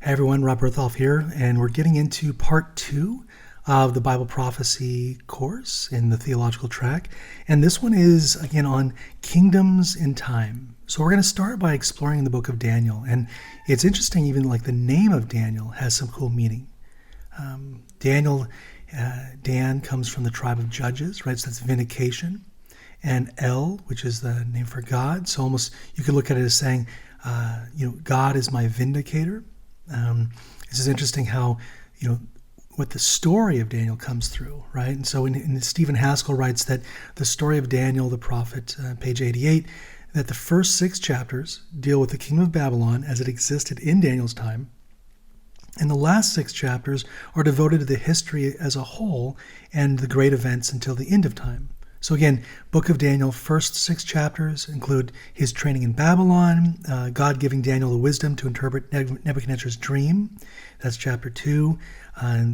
Hey everyone, Rob Bertholf here, and we're getting into part 2 of the Bible prophecy course in the theological track. And this one is, again, on kingdoms in time. So we're going to start by exploring the book of Daniel. And it's interesting, even like the name of Daniel has some cool meaning. Dan comes from the tribe of judges, right? So that's vindication. And El, which is the name for God. So almost you could look at it as saying, God is my vindicator. This is interesting how, what the story of Daniel comes through, right? And so in Stephen Haskell writes that the story of Daniel, the prophet, page 88, that the first 6 chapters deal with the kingdom of Babylon as it existed in Daniel's time. And the last 6 chapters are devoted to the history as a whole and the great events until the end of time. So again, Book of Daniel, first 6 chapters include his training in Babylon, God giving Daniel the wisdom to interpret Nebuchadnezzar's dream. That's chapter 2.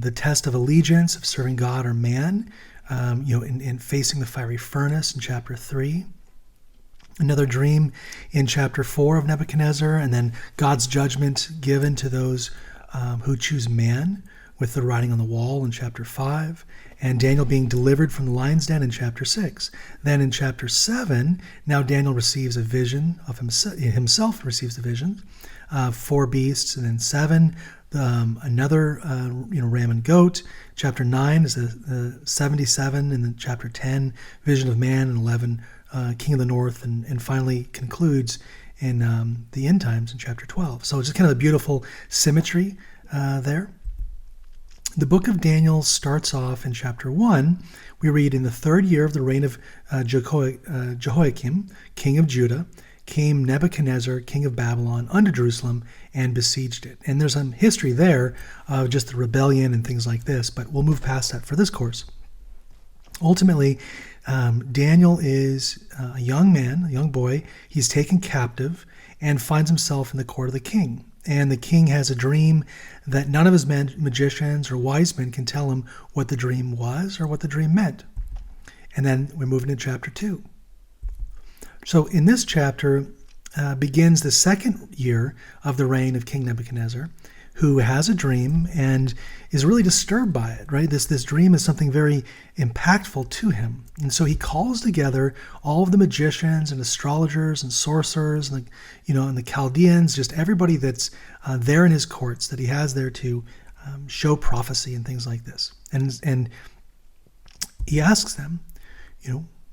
The test of allegiance, of serving God or man, in facing the fiery furnace in chapter 3. Another dream in chapter 4 of Nebuchadnezzar, and then God's judgment given to those who choose man, with the writing on the wall in chapter 5, and Daniel being delivered from the lion's den in chapter 6. Then in chapter 7, now Daniel receives a vision of himself receives the vision, 4 beasts, and then 7, another ram and goat. Chapter 9 is the 77, and then chapter 10, vision of man, and 11, king of the north, and finally concludes in the end times in chapter 12. So it's just kind of a beautiful symmetry there. The book of Daniel starts off in chapter 1. We read, in the 3rd year of the reign of Jehoiakim, king of Judah, came Nebuchadnezzar, king of Babylon, unto Jerusalem and besieged it. And there's some history there of just the rebellion and things like this, but we'll move past that for this course. Ultimately, Daniel is a young man, a young boy. He's taken captive and finds himself in the court of the king. And the king has a dream that none of his magicians or wise men can tell him what the dream was or what the dream meant. And then we're moving to chapter 2. So in this chapter begins the 2nd year of the reign of King Nebuchadnezzar, who has a dream and is really disturbed by it, right? This dream is something very impactful to him. And so he calls together all of the magicians and astrologers and sorcerers and the Chaldeans, just everybody that's there in his courts that he has there to show prophecy and things like this. And he asks them,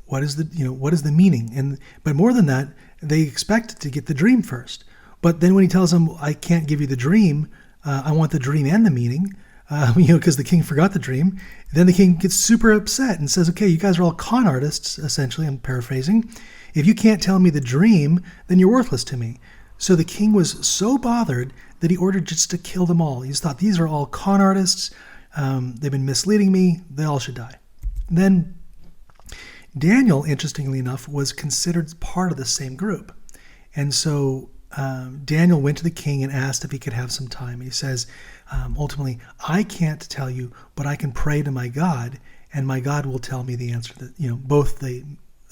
what is the meaning? But more than that, they expect to get the dream first. But then when he tells them, I can't give you the dream, I want the dream and the meaning, because the king forgot the dream. Then the king gets super upset and says, okay, you guys are all con artists, essentially, I'm paraphrasing. If you can't tell me the dream, then you're worthless to me. So the king was so bothered that he ordered just to kill them all. He just thought, these are all con artists. They've been misleading me. They all should die. Then Daniel, interestingly enough, was considered part of the same group. And so Daniel went to the king and asked if he could have some time. He says, ultimately, I can't tell you, but I can pray to my God, and my God will tell me the answer, both the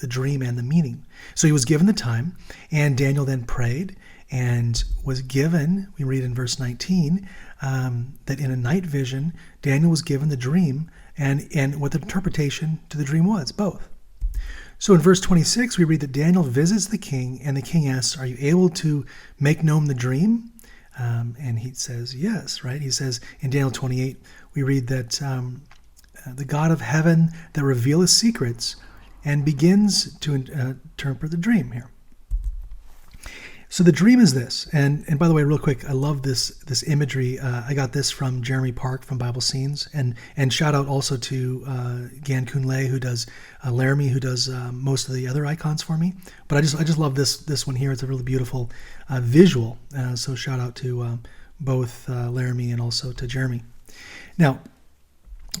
dream and the meaning. So he was given the time, and Daniel then prayed and was given, we read in verse 19, that in a night vision, Daniel was given the dream and what the interpretation to the dream was, both. So in verse 26, we read that Daniel visits the king, and the king asks, are you able to make known the dream? And he says, yes, right? He says in Daniel 28, we read that the God of heaven that revealeth secrets and begins to interpret the dream here. So the dream is this, and by the way, real quick, I love this imagery. I got this from Jeremy Park from Bible Scenes, and shout out also to Gan Kunle, who does Laramie, who does most of the other icons for me. But I just love this one here. It's a really beautiful visual. So shout out to both Laramie and also to Jeremy. Now,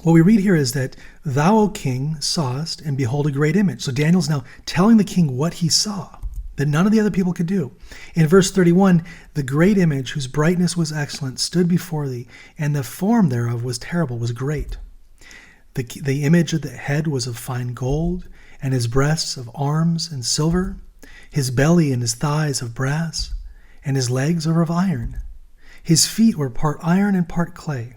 what we read here is that thou, O king, sawest, and behold a great image. So Daniel's now telling the king what he saw that none of the other people could do. In verse 31, the great image, whose brightness was excellent, stood before thee, and the form thereof was terrible, was great. The image of the head was of fine gold, and his breasts of arms and silver, his belly and his thighs of brass, and his legs are of iron. His feet were part iron and part clay.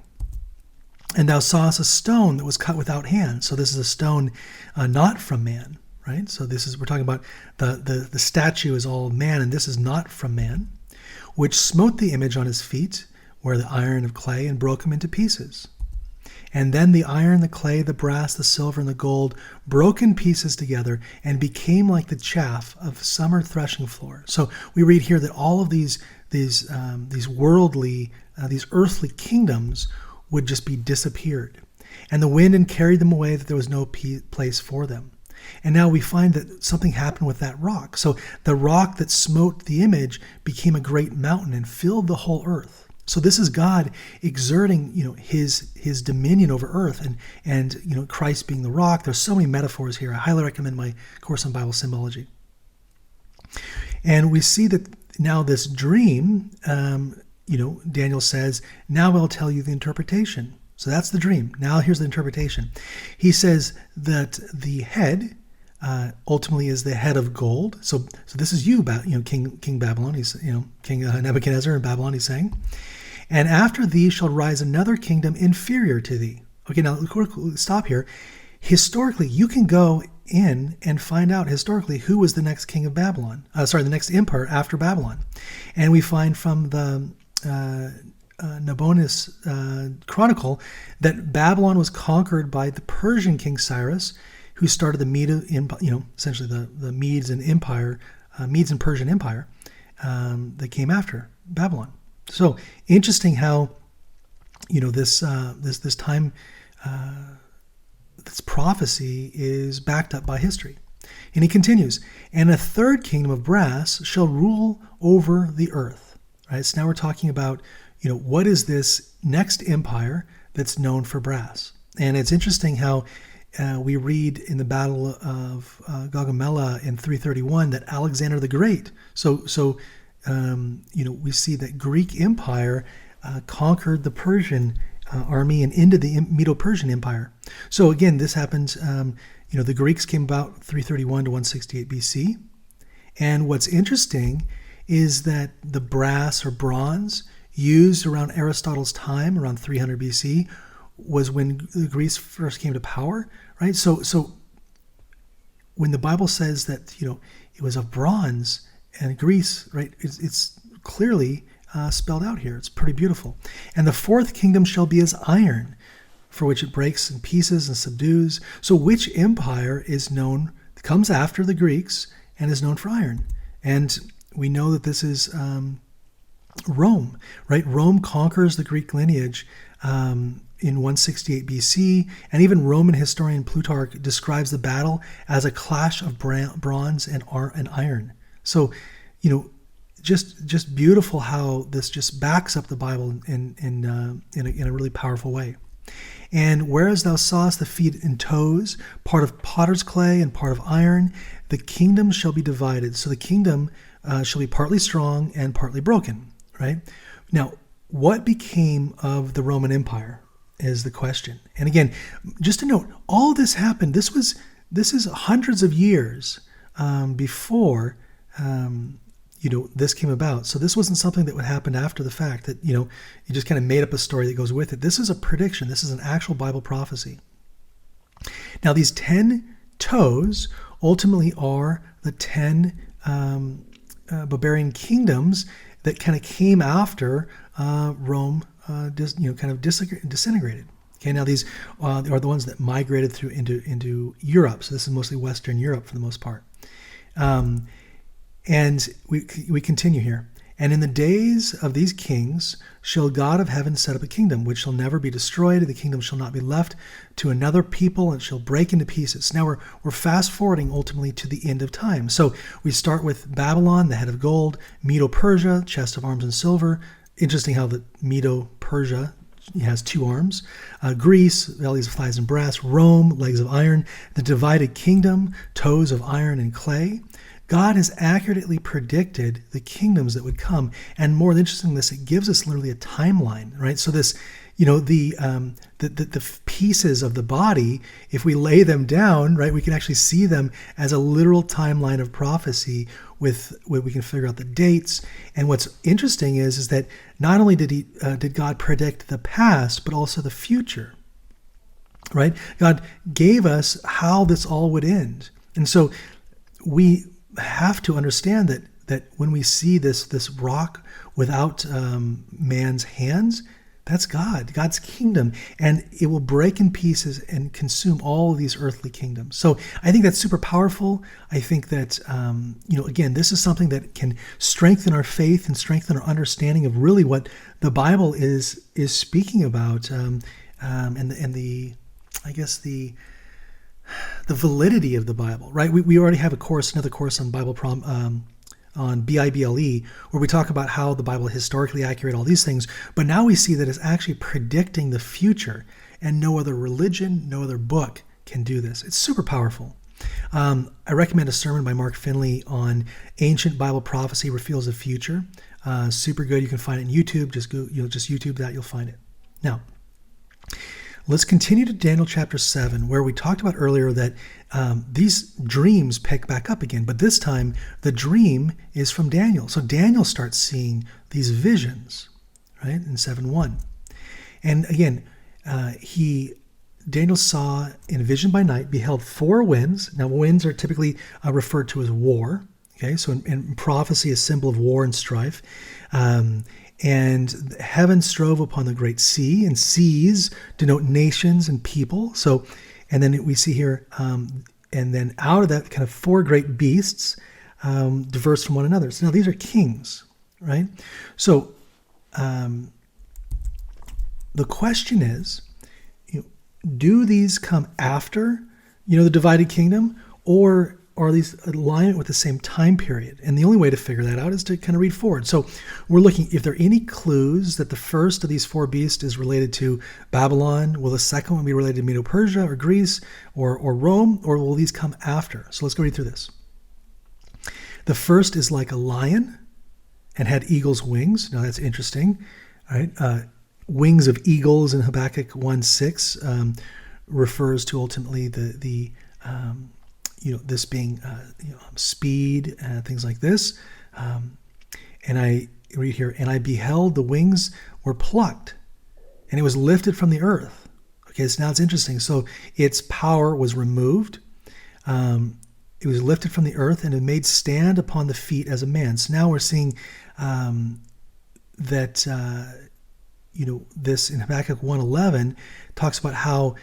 And thou sawest a stone that was cut without hands. So this is a stone not from man, right? So we're talking about the statue is all man, and this is not from man, which smote the image on his feet, where the iron of clay, and broke him into pieces. And then the iron, the clay, the brass, the silver, and the gold broke in pieces together and became like the chaff of summer threshing floor. So we read here that all of these worldly, these earthly kingdoms would just be disappeared. And the wind and carried them away, that there was no place for them. And now we find that something happened with that rock. So the rock that smote the image became a great mountain and filled the whole earth. So this is God exerting, his dominion over earth, and Christ being the rock. There's so many metaphors here. I highly recommend my course on Bible symbology. And we see that now this dream, Daniel says, now I'll tell you the interpretation. So that's the dream. Now here's the interpretation. He says that the head ultimately is the head of gold. So this is King Babylon. He's King Nebuchadnezzar in Babylon. He's saying, and after thee shall rise another kingdom inferior to thee. Okay, now stop here. Historically, you can go in and find out historically who was the next king of Babylon. The next empire after Babylon, and we find from the Nabonidus Chronicle that Babylon was conquered by the Persian king Cyrus, who started the essentially the Medes and Persian Empire that came after Babylon. So interesting how this time this prophecy is backed up by history. And he continues, and a third kingdom of brass shall rule over the earth. Right. So now we're talking about what is this next empire that's known for brass. And it's interesting how we read in the Battle of Gaugamela in 331 that Alexander the Great. We see that Greek Empire conquered the Persian army and into the Medo-Persian Empire. So again, this happens. The Greeks came about 331 to 168 BC. And what's interesting is that the brass or bronze used around Aristotle's time, around 300 BC, was when Greece first came to power, right? So when the Bible says that, it was of bronze and Greece, right, it's clearly spelled out here. It's pretty beautiful. And the fourth kingdom shall be as iron, for which it breaks in pieces and subdues. So which empire comes after the Greeks and is known for iron? And we know that this is Rome, right? Rome conquers the Greek lineage in 168 BC, and even Roman historian Plutarch describes the battle as a clash of bronze and iron. So, just beautiful how this just backs up the Bible in a really powerful way. And whereas thou sawest the feet and toes, part of potter's clay and part of iron, the kingdom shall be divided. So the kingdom shall be partly strong and partly broken, right? Now, what became of the Roman Empire is the question. And again, just to note, all of this happened. This is hundreds of years before this came about. So this wasn't something that would happen after the fact that, you just kind of made up a story that goes with it. This is a prediction. This is an actual Bible prophecy. Now, these 10 toes ultimately are the 10 barbarian kingdoms that kind of came after Rome, disintegrated. Okay, now these are the ones that migrated through into Europe. So this is mostly Western Europe for the most part. And we continue here. And in the days of these kings shall God of heaven set up a kingdom, which shall never be destroyed. The kingdom shall not be left to another people, and shall break into pieces. Now we're fast forwarding ultimately to the end of time. So we start with Babylon, the head of gold, Medo-Persia, chest of arms and silver. Interesting how the Medo-Persia has 2 arms. Greece, bellies of thighs and brass. Rome, legs of iron. The divided kingdom, toes of iron and clay. God has accurately predicted the kingdoms that would come. And more interesting than this, it gives us literally a timeline, right? So this, the pieces of the body, if we lay them down, right, we can actually see them as a literal timeline of prophecy with where we can figure out the dates. And what's interesting is that not only did God predict the past, but also the future, right? God gave us how this all would end. And so we have to understand that when we see this rock without man's hands, that's God's kingdom, and it will break in pieces and consume all of these earthly kingdoms. So I think that's super powerful. I think that, again, this is something that can strengthen our faith and strengthen our understanding of really what the Bible is speaking about, and the validity of the Bible, right? We already have another course on Bible on Bible, where we talk about how the Bible is historically accurate, all these things. But now we see that it's actually predicting the future, and no other religion, no other book can do this. It's super powerful. I recommend a sermon by Mark Finley on Ancient Bible Prophecy Reveals the Future. Super good. You can find it on YouTube. Just YouTube that, you'll find it. Now, let's continue to Daniel chapter 7, where we talked about earlier that these dreams pick back up again, but this time the dream is from Daniel. So Daniel starts seeing these visions, right, in 7:1. And again, Daniel saw in a vision by night, beheld 4 winds. Now, winds are typically referred to as war. Okay, so in prophecy, a symbol of war and strife. And heaven strove upon the great sea, and seas denote nations and people. So, and then we see here, and then out of that kind of 4 great beasts, diverse from one another. So now these are kings, right? So the question is, do these come after, the divided kingdom, or are these alignment with the same time period? And the only way to figure that out is to kind of read forward. So we're looking, if there are any clues that the first of these 4 beasts is related to Babylon, will the second one be related to Medo-Persia or Greece or Rome, or will these come after? So let's go read through this. The first is like a lion and had eagle's wings. Now that's interesting. All right. Wings of eagles in Habakkuk 1:6 refers to ultimately the this being, speed and things like this. And I read here, and I beheld the wings were plucked, and it was lifted from the earth. Okay, so now it's interesting. So its power was removed. It was lifted from the earth, and it made stand upon the feet as a man. So now we're seeing that, this in Habakkuk 1:11 talks about how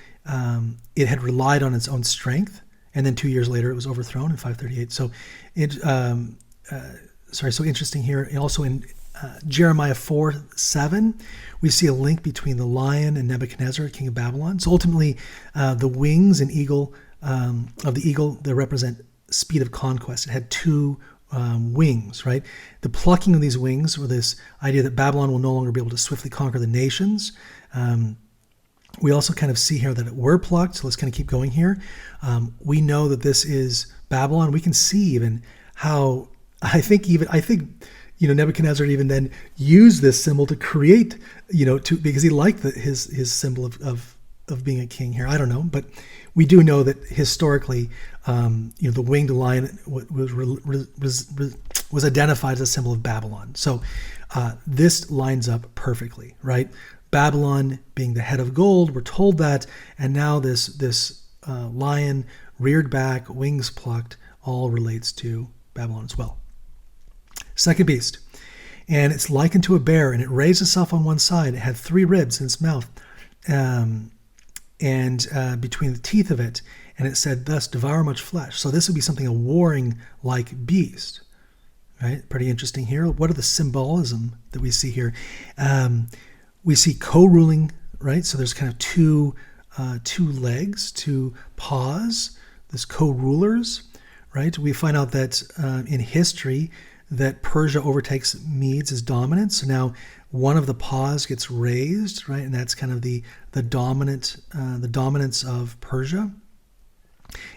it had relied on its own strength. And then 2 years later, it was overthrown in 538. So, so interesting here. And also in Jeremiah 4:7, we see a link between the lion and Nebuchadnezzar, king of Babylon. So ultimately, the wings and eagle of the eagle, they represent speed of conquest. It had 2 wings, right? The plucking of these wings, or this idea that Babylon will no longer be able to swiftly conquer the nations. We also kind of see here that it were plucked. So let's kind of keep going here. We know that this is Babylon. We can see even how I think Nebuchadnezzar even then used this symbol to create, because he liked his symbol of being a king here. I don't know, but we do know that historically, the winged lion was identified as a symbol of Babylon. So this lines up perfectly, right? Babylon being the head of gold, we're told that, and now this lion reared back, wings plucked, all relates to Babylon as well. Second beast, and it's likened to a bear, and it raised itself on one side. It had 3 ribs in its mouth, and between the teeth of it, and it said, "Thus devour much flesh." So this would be something, a warring-like beast, right? Pretty interesting here. What are the symbolism that we see here? We see co-ruling, right? So there's kind of two legs, 2 paws, this co-rulers, right? We find out that in history that Persia overtakes Medes as dominant. So now one of the paws gets raised, right? And that's kind of the dominance of Persia.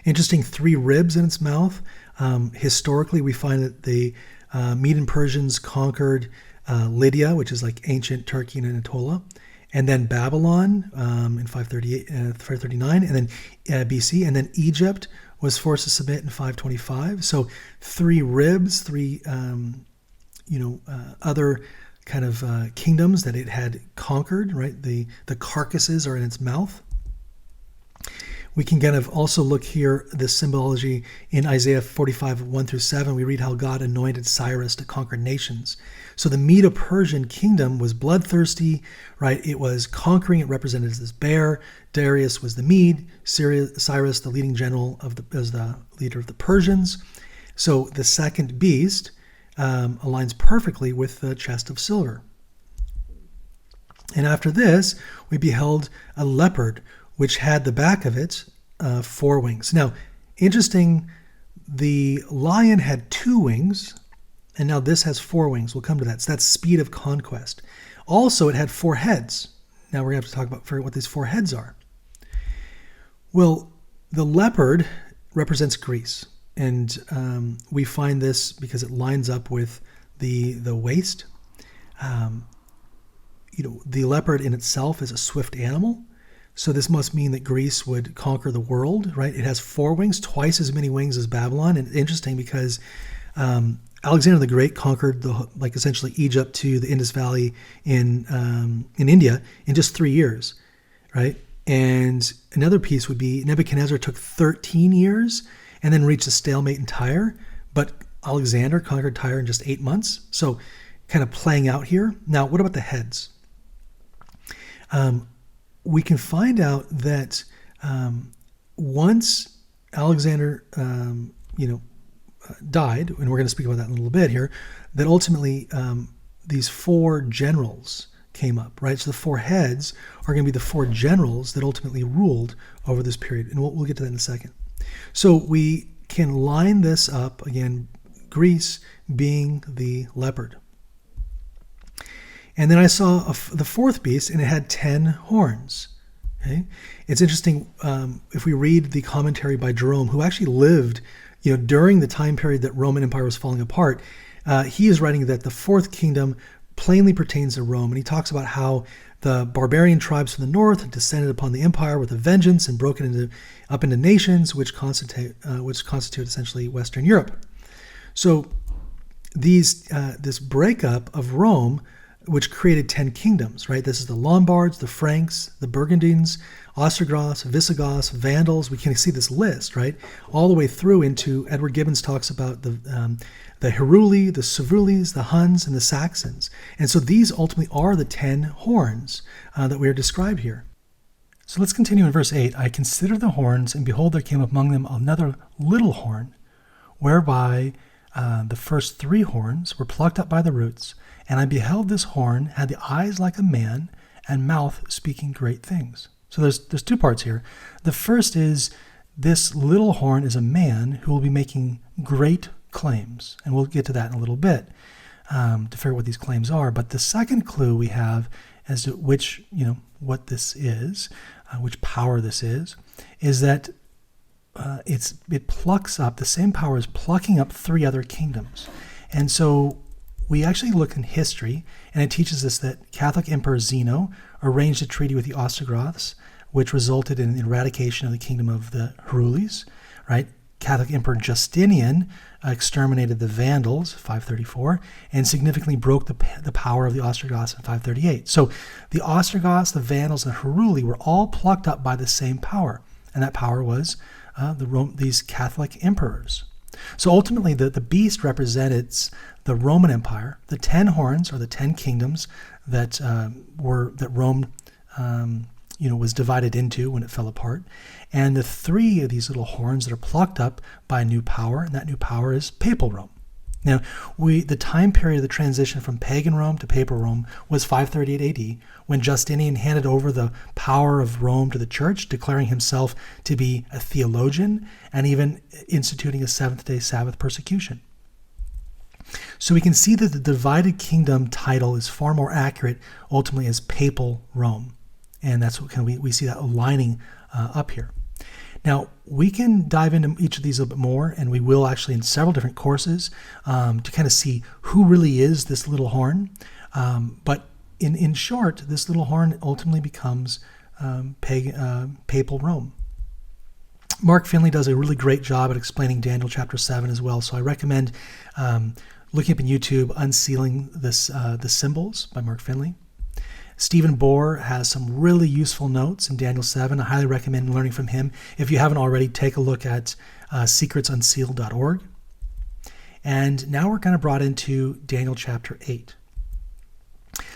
Interesting, 3 ribs in its mouth. Historically, we find that the Medo Persians conquered Lydia, which is like ancient Turkey and Anatolia, and then Babylon in 539, and then BC, and then Egypt was forced to submit in 525. So 3 ribs, 3 other kind of kingdoms that it had conquered. Right, the carcasses are in its mouth. We can kind of also look here, this symbology in Isaiah 45, 1-7. We read how God anointed Cyrus to conquer nations. So the Medo-Persian kingdom was bloodthirsty, right? It was conquering. It represented this bear. Darius was the Mede. Cyrus, the leading general, as the leader of the Persians. So the second beast aligns perfectly with the chest of silver. And after this, we beheld a leopard, which had the back of it 4 wings. Now, interesting, the lion had 2 wings, and now this has 4 wings. We'll come to that. So that's speed of conquest. Also, it had 4 heads. Now we're going to have to talk about what these 4 heads are. Well, the leopard represents Greece, and we find this because it lines up with the waist. The leopard in itself is a swift animal. So this must mean that Greece would conquer the world, right? It has 4 wings, twice as many wings as Babylon. And interesting because Alexander the Great conquered essentially Egypt to the Indus Valley in India in just 3 years, right? And another piece would be Nebuchadnezzar took 13 years and then reached a stalemate in Tyre, but Alexander conquered Tyre in just 8 months. So kind of playing out here. Now, what about the heads? We can find out that once Alexander, died, and we're going to speak about that in a little bit here, that ultimately these 4 generals came up, right? So the 4 heads are going to be the 4 generals that ultimately ruled over this period, and we'll get to that in a second. So we can line this up, again, Greece being the leopard. And then I saw the 4th beast, and it had 10 horns. Okay, it's interesting if we read the commentary by Jerome, who actually lived, during the time period that Roman Empire was falling apart. He is writing that the 4th kingdom plainly pertains to Rome, and he talks about how the barbarian tribes from the north had descended upon the empire with a vengeance and broken up into nations, which constitute essentially Western Europe. So this breakup of Rome, which created 10 kingdoms, right? This is the Lombards, the Franks, the Burgundians, Ostrogoths, Visigoths, Vandals. We can see this list, right? All the way through into, Edward Gibbons talks about the Heruli, the Sevulis, the Huns, and the Saxons. And so these ultimately are the 10 horns that we are described here. So let's continue in verse 8. I considered the horns, and behold, there came among them another little horn, whereby the first 3 horns were plucked up by the roots. And I beheld this horn had the eyes like a man and mouth speaking great things. So there's 2 parts here. The first is this little horn is a man who will be making great claims. And we'll get to that in a little bit to figure out what these claims are. But the second clue we have as to what this is, which power this is that it plucks up, the same power is plucking up 3 other kingdoms. And so we actually look in history, and it teaches us that Catholic Emperor Zeno arranged a treaty with the Ostrogoths, which resulted in the eradication of the kingdom of the Herulis, right? Catholic Emperor Justinian exterminated the Vandals, 534, and significantly broke the power of the Ostrogoths in 538. So the Ostrogoths, the Vandals, and the Heruli were all plucked up by the same power, and that power was these Catholic emperors. So ultimately, the beast represents the Roman Empire. The 10 horns are the 10 kingdoms that Rome was divided into when it fell apart, and the 3 of these little horns that are plucked up by a new power, and that new power is Papal Rome. Now, the time period of the transition from pagan Rome to Papal Rome was 538 AD, when Justinian handed over the power of Rome to the church, declaring himself to be a theologian and even instituting a 7th-day Sabbath persecution. So we can see that the divided kingdom title is far more accurate ultimately as Papal Rome. And that's what we see that aligning up here. Now, we can dive into each of these a little bit more, and we will actually in several different courses to kind of see who really is this little horn. But in short, this little horn ultimately becomes papal Rome. Mark Finley does a really great job at explaining Daniel chapter 7 as well, so I recommend looking up in YouTube, Unsealing the Symbols by Mark Finley. Stephen Bohr has some really useful notes in Daniel 7. I highly recommend learning from him. If you haven't already, take a look at secretsunsealed.org. And now we're kind of brought into Daniel chapter 8.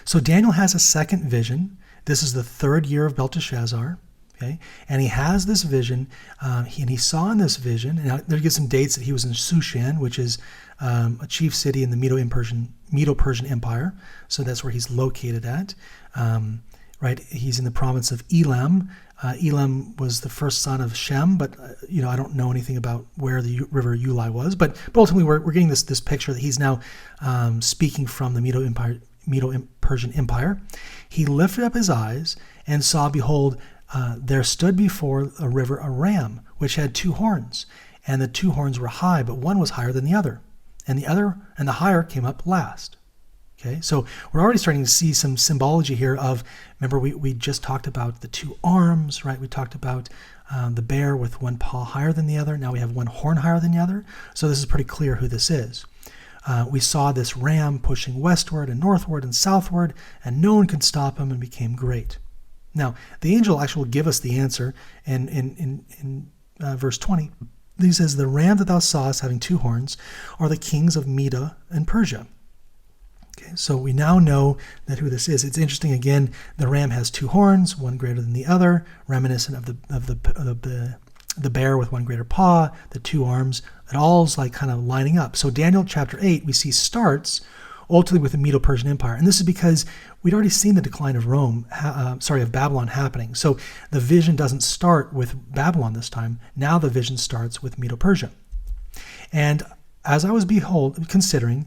So Daniel has a second vision. This is the third year of Belteshazzar. Okay? And he has this vision, and he saw in this vision, and there gives some dates that he was in Shushan, which is a chief city in the Medo-Persian Empire. So that's where he's located at. Right? He's in the province of Elam. Elam was the first son of Shem, but I don't know anything about where the river Ulai was. But ultimately, we're getting this picture that he's now speaking from the Medo-Persian Empire. He lifted up his eyes and saw, behold, there stood before a river a ram, which had two horns, and the two horns were high, but one was higher than the other, and the higher came up last. Okay, so we're already starting to see some symbology here of, remember we just talked about the two arms, right? We talked about the bear with one paw higher than the other. Now we have one horn higher than the other. So this is pretty clear who this is. We saw this ram pushing westward and northward and southward, and no one could stop him, and became great. Now, the angel actually will give us the answer in verse 20. He says, the ram that thou sawest having two horns are the kings of Medo and Persia. Okay, so we now know that who this is. It's interesting, again, the ram has two horns, one greater than the other, reminiscent of the bear with one greater paw, the two arms. It all's like kind of lining up. So Daniel chapter 8, we see starts ultimately with the Medo-Persian Empire. And this is because we'd already seen the decline of of Babylon happening. So the vision doesn't start with Babylon this time. Now the vision starts with Medo-Persia. And as I was considering,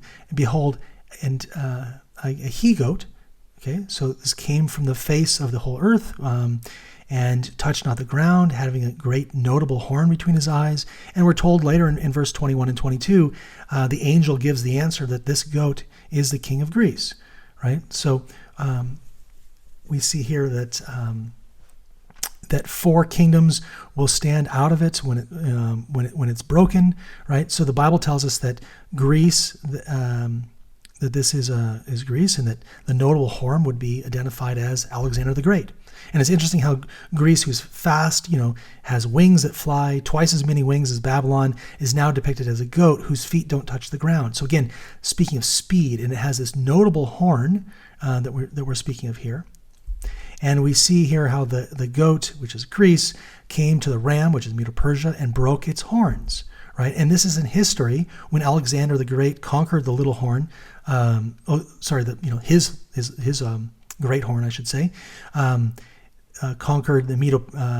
and a he-goat, okay, so this came from the face of the whole earth, and touched not the ground, having a great notable horn between his eyes. And we're told later in verse 21 and 22, the angel gives the answer that this goat is the king of Greece, right? So we see here that that four kingdoms will stand out of it when it's broken, right? So the Bible tells us that Greece, that this is Greece, and that the notable horn would be identified as Alexander the Great. And it's interesting how Greece, who's fast, has wings that fly, twice as many wings as Babylon, is now depicted as a goat whose feet don't touch the ground. So again, speaking of speed, and it has this notable horn that we're speaking of here. And we see here how the goat, which is Greece, came to the ram, which is Medo-Persia, and broke its horns. Right, and this is in history when Alexander the Great conquered the little horn. His great horn, I should say, conquered the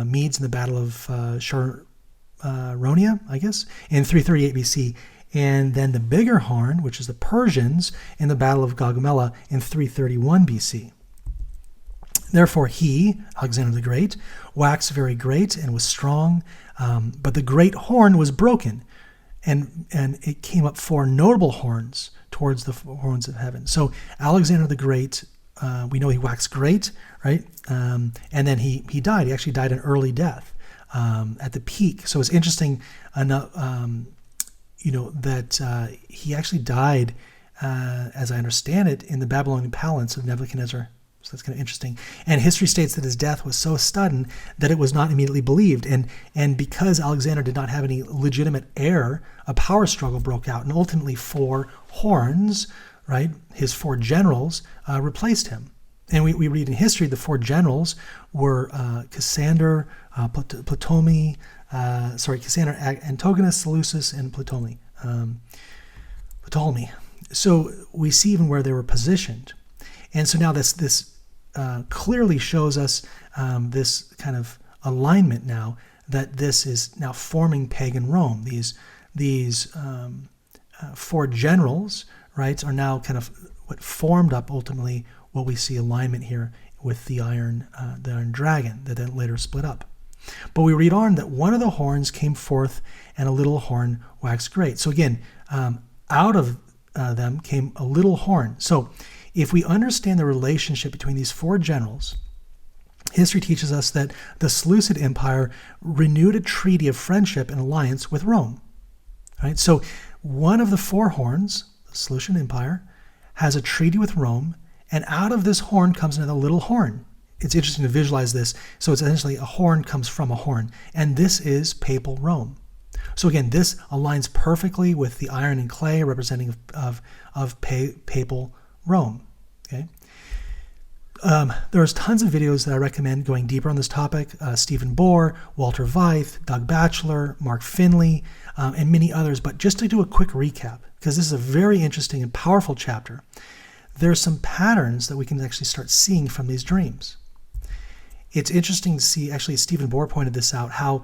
Medes in the Battle of Sharonia, I guess, in 338 BC, and then the bigger horn, which is the Persians, in the Battle of Gaugamela in 331 BC. Therefore he, Alexander the Great, waxed very great and was strong, but the great horn was broken, and it came up four notable horns towards the horns of heaven. So Alexander the Great, we know he waxed great, right? And then he died. He actually died an early death at the peak. So it's interesting enough, that he actually died, as I understand it, in the Babylonian palace of Nebuchadnezzar. So that's kind of interesting. And history states that his death was so sudden that it was not immediately believed. And because Alexander did not have any legitimate heir, a power struggle broke out. And ultimately four horns, right, his four generals, replaced him. And we read in history the four generals were Cassander, Cassander, Antigonus, Seleucus, and Ptolemy. So we see even where they were positioned. And so now this clearly shows us this kind of alignment now, that this is now forming pagan Rome. These four generals, right, are now kind of what formed up ultimately what we see alignment here with the iron dragon that then later split up. But we read on that one of the horns came forth, and a little horn waxed great. So again, out of them came a little horn. So if we understand the relationship between these four generals, history teaches us that the Seleucid Empire renewed a treaty of friendship and alliance with Rome. Right? So one of the four horns, the Seleucid Empire, has a treaty with Rome, and out of this horn comes another little horn. It's interesting to visualize this. So it's essentially a horn comes from a horn, and this is papal Rome. So again, this aligns perfectly with the iron and clay representing of papal Rome. Okay. There's tons of videos that I recommend going deeper on this topic. Stephen Bohr, Walter Veith, Doug Batchelor, Mark Finley, and many others. But just to do a quick recap, because this is a very interesting and powerful chapter, there's some patterns that we can actually start seeing from these dreams. It's interesting to see, actually Stephen Bohr pointed this out, how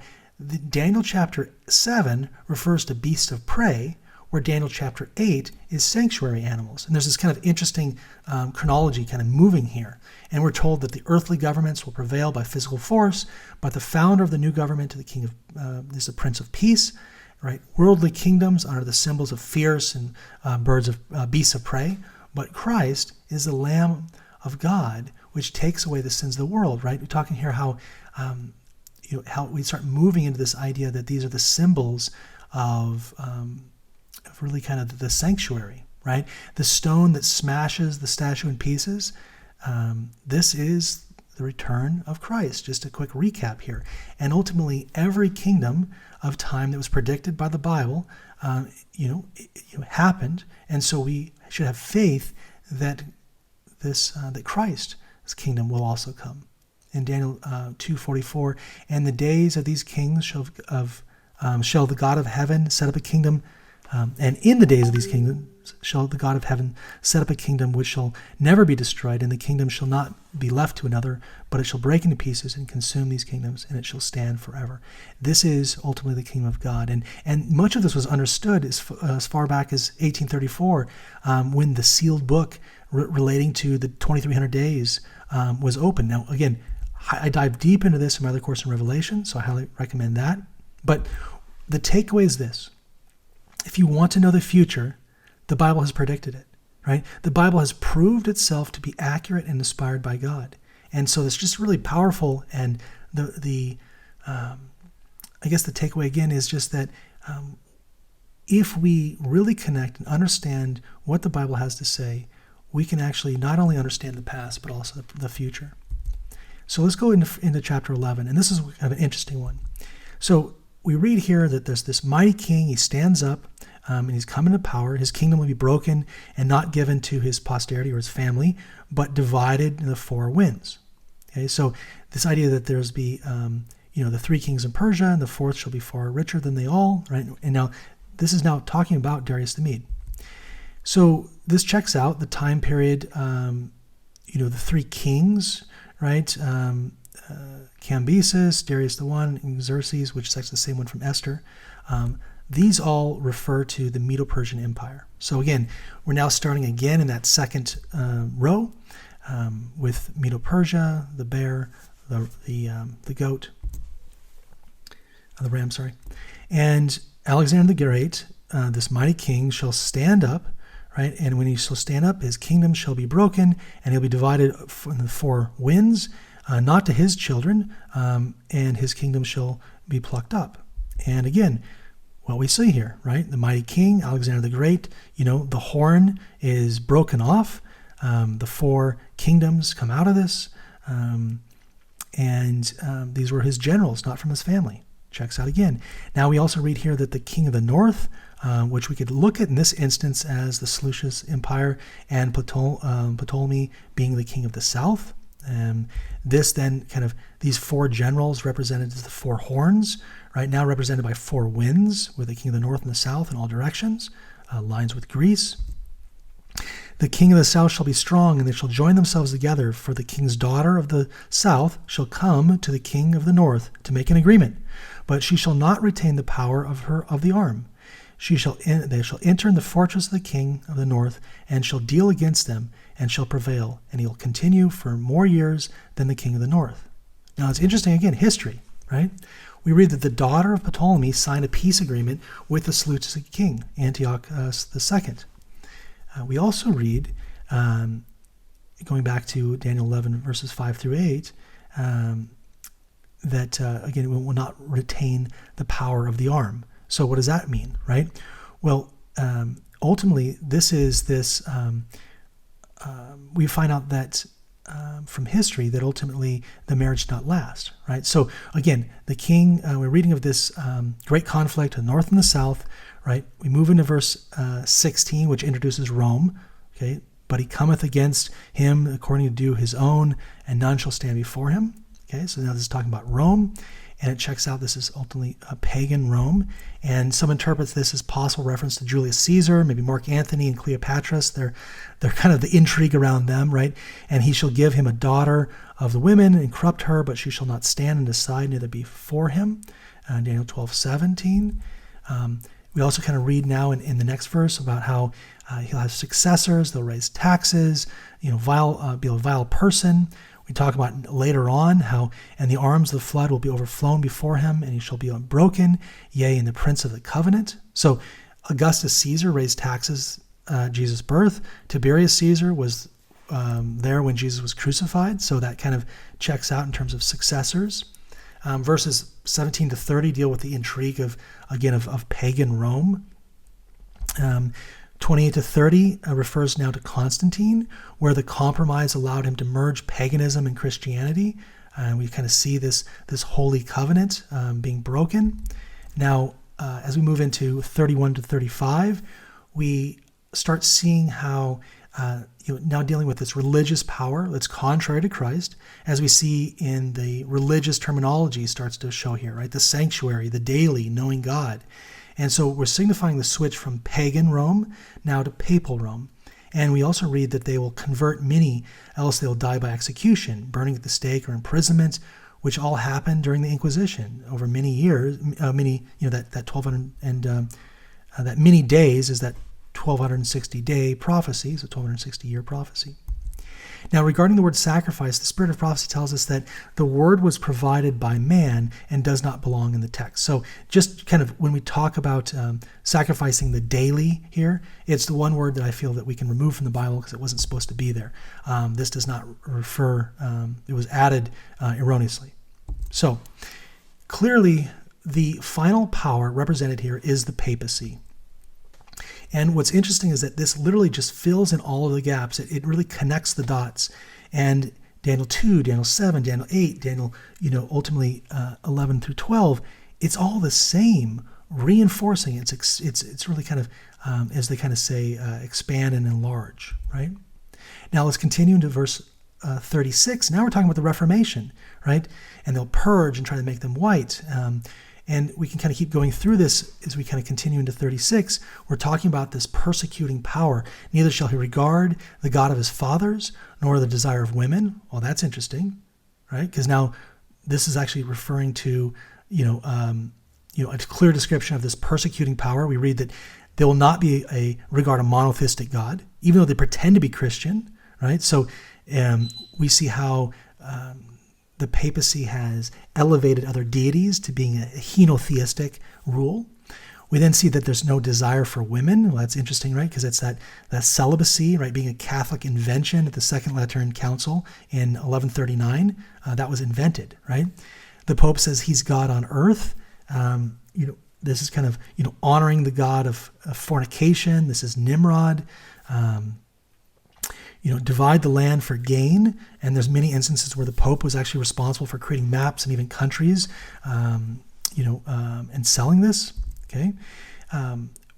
Daniel chapter 7 refers to beasts of prey, where Daniel chapter 8 is sanctuary animals. And there's this kind of interesting chronology kind of moving here. And we're told that the earthly governments will prevail by physical force, but the founder of the new government, the king of is the Prince of Peace, right? Worldly kingdoms are the symbols of fierce and beasts of prey, but Christ is the Lamb of God, which takes away the sins of the world, right? We're talking here how we start moving into this idea that these are the symbols of really kind of the sanctuary, right? The stone that smashes the statue in pieces, this is the return of Christ. Just a quick recap here. And ultimately, every kingdom of time that was predicted by the Bible, it happened. And so we should have faith that that Christ's kingdom will also come. In Daniel 2:44, and the days of these kings shall the God of heaven set up a kingdom, and in the days of these kingdoms shall the God of heaven set up a kingdom which shall never be destroyed, and the kingdom shall not be left to another, but it shall break into pieces and consume these kingdoms, and it shall stand forever. This is ultimately the kingdom of God. And much of this was understood as far back as 1834, when the sealed book relating to the 2300 days was opened. Now, again, I dive deep into this in my other course in Revelation, so I highly recommend that. But the takeaway is this. If you want to know the future, the Bible has predicted it, right? The Bible has proved itself to be accurate and inspired by God. And so it's just really powerful. And I guess the takeaway again is just that if we really connect and understand what the Bible has to say, we can actually not only understand the past, but also the future. So let's go into chapter 11, and this is kind of an interesting one. So we read here that there's this mighty king. He stands up, and he's coming to power. His kingdom will be broken and not given to his posterity or his family, but divided in the four winds. Okay, so this idea that there's the three kings in Persia, and the fourth shall be far richer than they all, right? And now this is now talking about Darius the Mede. So this checks out the time period, the three kings, right? Cambyses, Darius the One, and Xerxes, which is actually the same one from Esther. These all refer to the Medo-Persian Empire. So again, we're now starting again in that second row with Medo-Persia, the bear, the goat, the ram, sorry. And Alexander the Great, this mighty king, shall stand up, right? And when he shall stand up, his kingdom shall be broken, and he'll be divided in the four winds, not to his children, and his kingdom shall be plucked up. And again, what we see here, right? The mighty king, Alexander the Great, the horn is broken off. The four kingdoms come out of this. And these were his generals, not from his family. Checks out again. Now we also read here that the king of the north, which we could look at in this instance as the Seleucid Empire, and Ptolemy being the king of the south. This then these four generals represented as the four horns, right now represented by four winds, with the king of the north and the south in all directions, lines with Greece. The king of the south shall be strong, and they shall join themselves together, for the king's daughter of the south shall come to the king of the north to make an agreement, but she shall not retain the power of the arm. They shall enter in the fortress of the king of the north, and shall deal against them, and shall prevail, and he will continue for more years than the king of the north. Now it's interesting, again, history, right? We read that the daughter of Ptolemy signed a peace agreement with the Seleucid king, Antiochus II. We also read, going back to Daniel 11, verses 5 through 8, that, again, we will not retain the power of the arm. So what does that mean, right? Well, ultimately, we find out that from history that ultimately the marriage did not last, right? So again, the king, we're reading of this great conflict, the north and the south, right? We move into verse 16, which introduces Rome, okay? But he cometh against him according to do his own, and none shall stand before him. Okay, so now this is talking about Rome, and it checks out this is ultimately a pagan Rome, and some interprets this as possible reference to Julius Caesar, maybe Mark Antony and Cleopatra. They're kind of the intrigue around them, right? And he shall give him a daughter of the women and corrupt her, but she shall not stand and decide neither before him. Daniel 12:17. We also kind of read now in the next verse about how he'll have successors, they'll raise taxes, be a vile person. We talk about later on how, and the arms of the flood will be overflown before him, and he shall be unbroken, yea, and the prince of the covenant. So Augustus Caesar raised taxes at Jesus' birth. Tiberius Caesar was there when Jesus was crucified, so that kind of checks out in terms of successors. Verses 17 to 30 deal with the intrigue of pagan Rome. 28 to 30 refers now to Constantine, where the compromise allowed him to merge paganism and Christianity. And we kind of see this holy covenant being broken. Now, as we move into 31 to 35, we start seeing how now dealing with this religious power that's contrary to Christ, as we see in the religious terminology starts to show here, right? The sanctuary, the daily, knowing God. And so we're signifying the switch from pagan Rome now to papal Rome. And we also read that they will convert many, else they'll die by execution, burning at the stake or imprisonment, which all happened during the Inquisition over many years. That 1200 and that many days is that 1260-day prophecy, so 1260-year prophecy. Now, regarding the word sacrifice, the spirit of prophecy tells us that the word was provided by man and does not belong in the text. So just kind of when we talk about sacrificing the daily here, it's the one word that I feel that we can remove from the Bible because it wasn't supposed to be there. This does not refer, it was added erroneously. So clearly the final power represented here is the papacy. And what's interesting is that this literally just fills in all of the gaps. It really connects the dots. And Daniel 2, Daniel 7, Daniel 8, Daniel, ultimately 11 through 12, it's all the same, reinforcing. It's really kind of, as they kind of say, expand and enlarge, right? Now let's continue into verse 36. Now we're talking about the Reformation, right? And they'll purge and try to make them white. And we can kind of keep going through this as we kind of continue into 36. We're talking about this persecuting power. Neither shall he regard the God of his fathers, nor the desire of women. Well, that's interesting, right? Because now this is actually referring to, a clear description of this persecuting power. We read that they will not regard a monotheistic God, even though they pretend to be Christian, right? So we see how the papacy has elevated other deities to being a henotheistic rule. We then see that there's no desire for women. Well, that's interesting, right? Because it's that celibacy, right? Being a Catholic invention at the Second Lateran Council in 1139, that was invented, right? The Pope says he's God on earth. This is kind of, honoring the God of fornication. This is Nimrod. Divide the land for gain. And there's many instances where the Pope was actually responsible for creating maps and even countries, and selling this. Okay.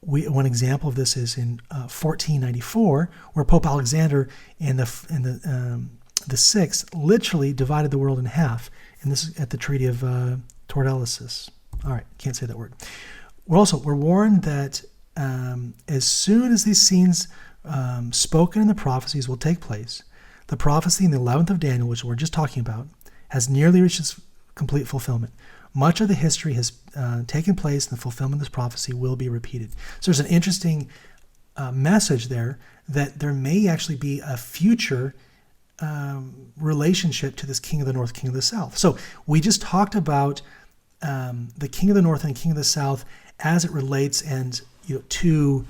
One example of this is in 1494, where Pope Alexander in the sixth literally divided the world in half. And this is at the Treaty of Tordesillas. All right, can't say that word. We're warned that as soon as these scenes spoken in the prophecies will take place, the prophecy in the 11th of Daniel, which we're just talking about, has nearly reached its complete fulfillment. Much of the history has taken place, and the fulfillment of this prophecy will be repeated. So there's an interesting message there that there may actually be a future relationship to this king of the north, king of the south. So we just talked about the king of the north and the king of the south as it relates and to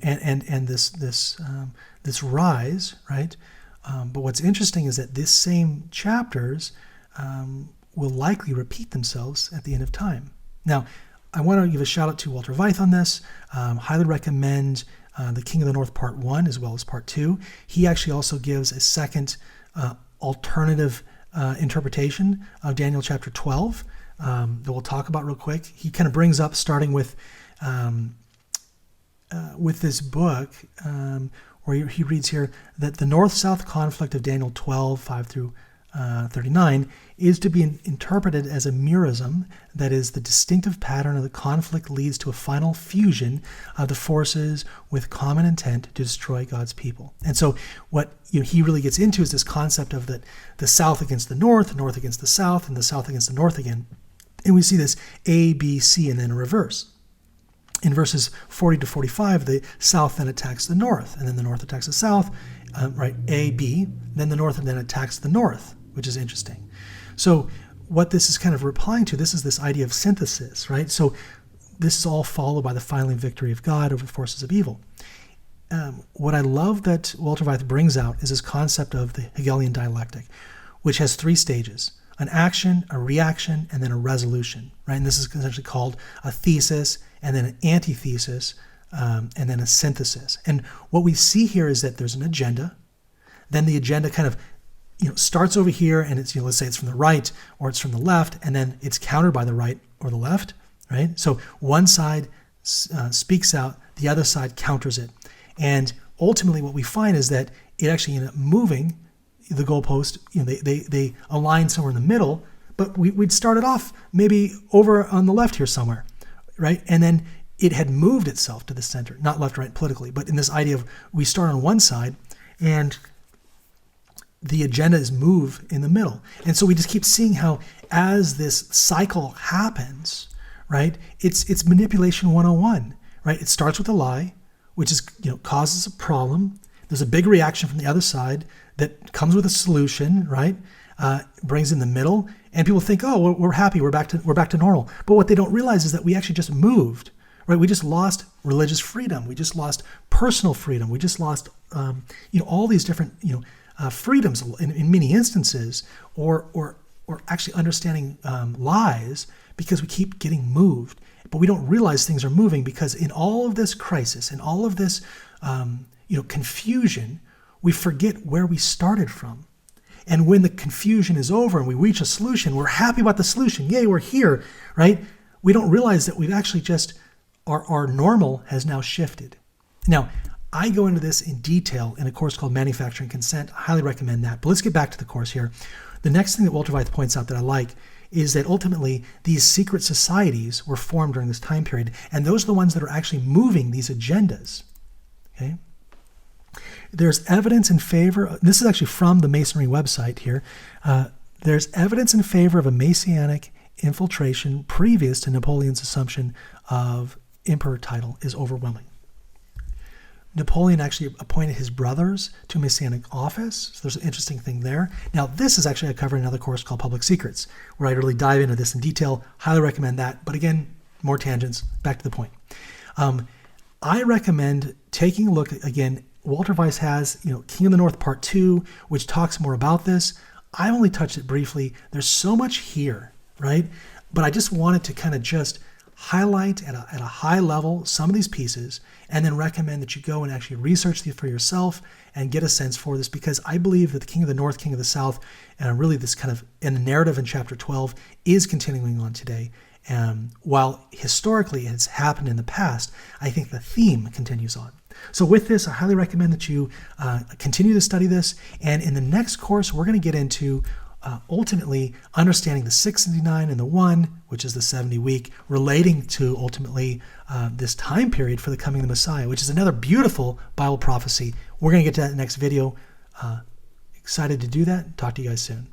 and this rise, right? But what's interesting is that this same chapters will likely repeat themselves at the end of time. Now, I want to give a shout out to Walter Veith on this. Highly recommend the King of the North Part 1 as well as Part 2. He actually also gives a second alternative interpretation of Daniel chapter 12 that we'll talk about real quick. He kind of brings up, starting with this book, where he reads here that the north-south conflict of Daniel 12, 5 through 39 is to be interpreted as a merism, that is, the distinctive pattern of the conflict leads to a final fusion of the forces with common intent to destroy God's people. And so what he really gets into is this concept of the south against the north against the south, and the south against the north again. And we see this A, B, C, and then a reverse. In verses 40 to 45, the south then attacks the north, and then the north attacks the south, right? A, B, then the north then attacks the north, which is interesting. So what this is kind of replying to, this is this idea of synthesis, right? So this is all followed by the final victory of God over the forces of evil. What I love that Walter Veith brings out is this concept of the Hegelian dialectic, which has three stages: an action, a reaction, and then a resolution, right? And this is essentially called a thesis, and then an antithesis, and then a synthesis. And what we see here is that there's an agenda. Then the agenda kind of starts over here, and it's, let's say it's from the right or it's from the left, and then it's countered by the right or the left, right? So one side speaks out, the other side counters it. And ultimately what we find is that it actually ended up moving the goalpost. They align somewhere in the middle, but we'd started off maybe over on the left here somewhere, right? And then it had moved itself to the center, not left or right politically, but in this idea of we start on one side and the agenda is move in the middle. And so we just keep seeing how as this cycle happens, right, it's manipulation 101, right? It starts with a lie, which is, causes a problem. There's a big reaction from the other side that comes with a solution, right? Brings in the middle, and people think, oh, we're happy, we're back to normal. But what they don't realize is that we actually just moved, right? We just lost religious freedom. We just lost personal freedom. We just lost, all these different, freedoms in many instances, or actually understanding lies, because we keep getting moved. But we don't realize things are moving, because in all of this crisis, in all of this, confusion, we forget where we started from. And when the confusion is over and we reach a solution, we're happy about the solution. Yay, we're here, right? We don't realize that we've actually just, our normal has now shifted. Now, I go into this in detail in a course called Manufacturing Consent. I highly recommend that. But let's get back to the course here. The next thing that Walter Veith points out that I like is that ultimately these secret societies were formed during this time period, and those are the ones that are actually moving these agendas. Okay? There's evidence in favor, this is actually from the Masonry website here, there's evidence in favor of a Messianic infiltration previous to Napoleon's assumption of emperor title is overwhelming. Napoleon actually appointed his brothers to a Messianic office, so there's an interesting thing there. Now, this is actually I covered in another course called Public Secrets, where I really dive into this in detail. Highly recommend that, but again, more tangents, back to the point. I recommend taking a look again. Walter Veith has, King of the North Part 2, which talks more about this. I only touched it briefly. There's so much here, right? But I just wanted to kind of just highlight at a high level some of these pieces, and then recommend that you go and actually research these for yourself and get a sense for this, because I believe that the King of the North, King of the South, and really this kind of in the narrative in chapter 12 is continuing on today. While historically it's happened in the past, I think the theme continues on. So with this, I highly recommend that you continue to study this. And in the next course, we're going to get into ultimately understanding the 669 and the 1, which is the 70 week, relating to ultimately this time period for the coming of the Messiah, which is another beautiful Bible prophecy. We're going to get to that in the next video. Excited to do that. Talk to you guys soon.